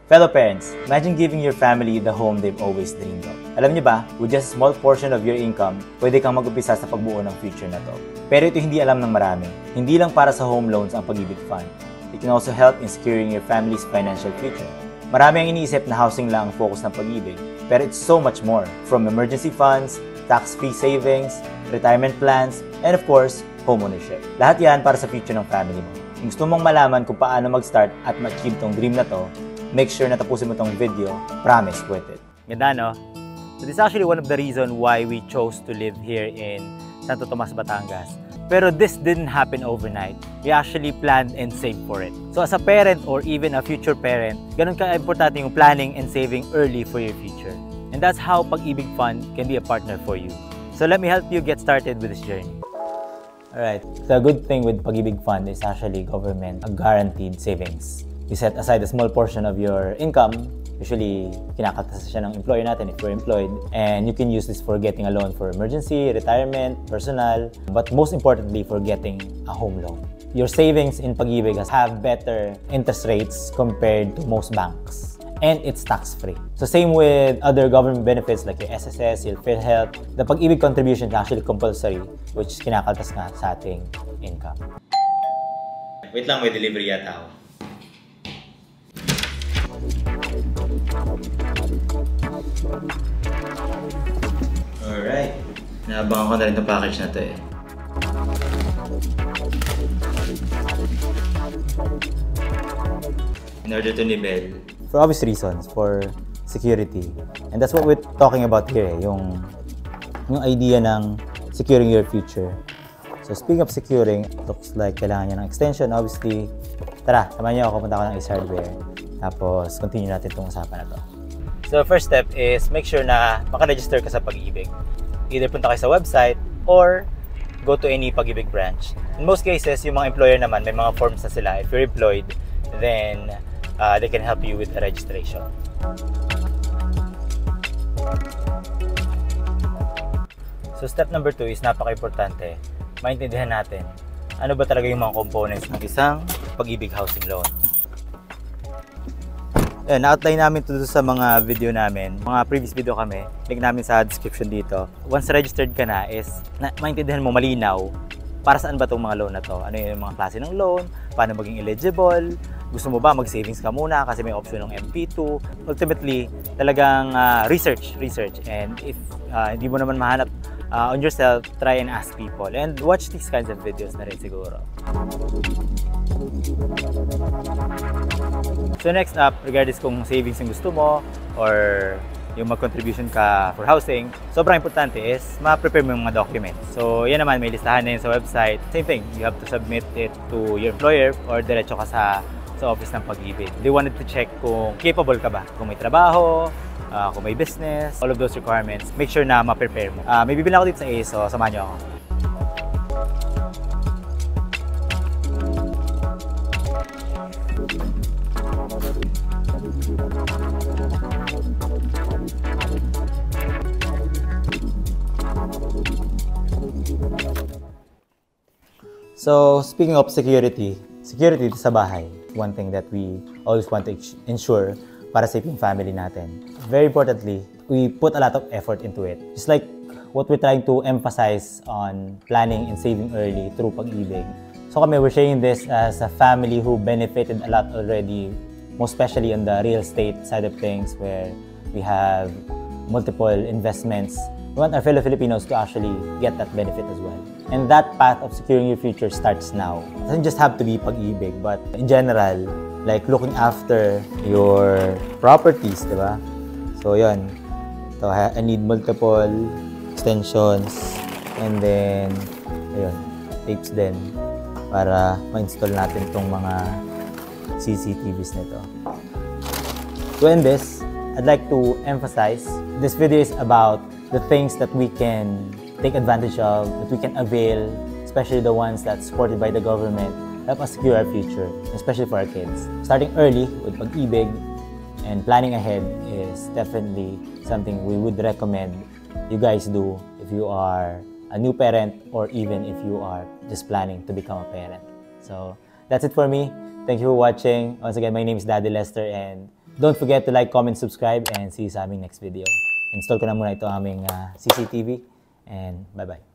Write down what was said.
Fellow parents, imagine giving your family the home they've always dreamed of. Alam niyo ba, with just a small portion of your income, pwede kang mag-umpisa sa pagbuo ng future na to. Pero ito hindi alam ng marami. Hindi lang para sa home loans ang Pag-ibig Fund. It can also help in securing your family's financial future. Marami ang iniisip na housing lang ang focus ng Pag-ibig, pero it's so much more. From emergency funds, tax-free savings, retirement plans, and of course, homeownership. Lahat yan para sa future ng family mo. Kung gusto mong malaman kung paano mag-start at ma-achieve tong dream na to, make sure na tapusin mo tong video. Promise, worth it. Ganda, no? So this is actually one of the reasons why we chose to live here in Santo Tomas, Batangas. Pero this didn't happen overnight. We actually planned and saved for it. So as a parent or even a future parent, ganun ka-importante yung planning and saving early for your future. And that's how Pag-ibig Fund can be a partner for you. So let me help you get started with this journey. Alright, the good thing with Pag-ibig Fund is actually government guaranteed savings. You set aside a small portion of your income. Usually, kinakaltas siya ng employer natin if you're employed. And you can use this for getting a loan for emergency, retirement, personal, but most importantly, for getting a home loan. Your savings in Pag-ibig have better interest rates compared to most banks. And it's tax-free. So same with other government benefits like your SSS, your PhilHealth. The Pag-ibig contribution is actually compulsory, which kinakaltas nga sa ating income. Wait lang, may delivery yata ako. Alright. Naabangan ko na rin itong package na ito eh. In order to nibel. For obvious reasons, for security. And that's what we're talking about here eh, yung idea ng securing your future. So speaking of securing, looks like kailangan niya ng extension. Obviously, tara, samahan niyo ako, punta ko ng Ace Hardware. Tapos, continue natin itong usapan na to. So, first step is make sure na makaregister ka sa Pag-ibig. Either punta kayo sa website or go to any Pag-ibig branch. In most cases, yung mga employer naman, may mga forms na sila. If you're employed, then they can help you with the registration. So, step number 2 is napaka-importante. Maintindihan natin ano ba talaga yung mga components ng isang Pag-ibig housing loan. Na-outline namin ito sa mga video namin, mga previous video kami, link namin sa description dito. Once registered ka na is, maintindihan mo malinaw para saan ba itong mga loan na to. Ano yung mga klase ng loan, paano maging eligible, gusto mo ba mag-savings ka muna kasi may option ng MP2. Ultimately, talagang research. And if hindi mo naman mahanap on yourself, try and ask people. And watch these kinds of videos na rin siguro. So next up, regardless kung savings yung gusto mo or yung mag-contribution ka for housing, sobrang importante is ma-prepare mo yung mga documents. So yan naman, may listahan na yun sa website. Same thing, you have to submit it to your employer or diretso ka sa office ng Pag-ibig. They wanted to check kung capable ka ba, kung may trabaho, kung may business, all of those requirements. Make sure na ma-prepare mo. May bibili ako dito sa Ace, so samahan niyo ako. So, speaking of security sa bahay, one thing that we always want to ensure para sa yung family natin. Very importantly, we put a lot of effort into it. Just like what we're trying to emphasize on planning and saving early through Pag-ibig. So kami, we're sharing this as a family who benefited a lot already, most especially on the real estate side of things where we have multiple investments. We want our fellow Filipinos to actually get that benefit as well. And that path of securing your future starts now. It doesn't just have to be Pag-ibig, but in general, like looking after your properties, di ba? So, yun. So, I need multiple extensions and then, ayun, tapes din para ma-install natin itong mga CCTVs nito. To end this, I'd like to emphasize, this video is about the things that we can take advantage of, that we can avail, especially the ones that's supported by the government, help us secure our future, especially for our kids. Starting early with Pag-ibig and planning ahead is definitely something we would recommend you guys do if you are a new parent or even if you are just planning to become a parent. So that's it for me. Thank you for watching. Once again, my name is Daddy Lester and Don't forget to like, comment, subscribe, and see you sa aming next video. Install ko na muna ito aming CCTV, and bye-bye.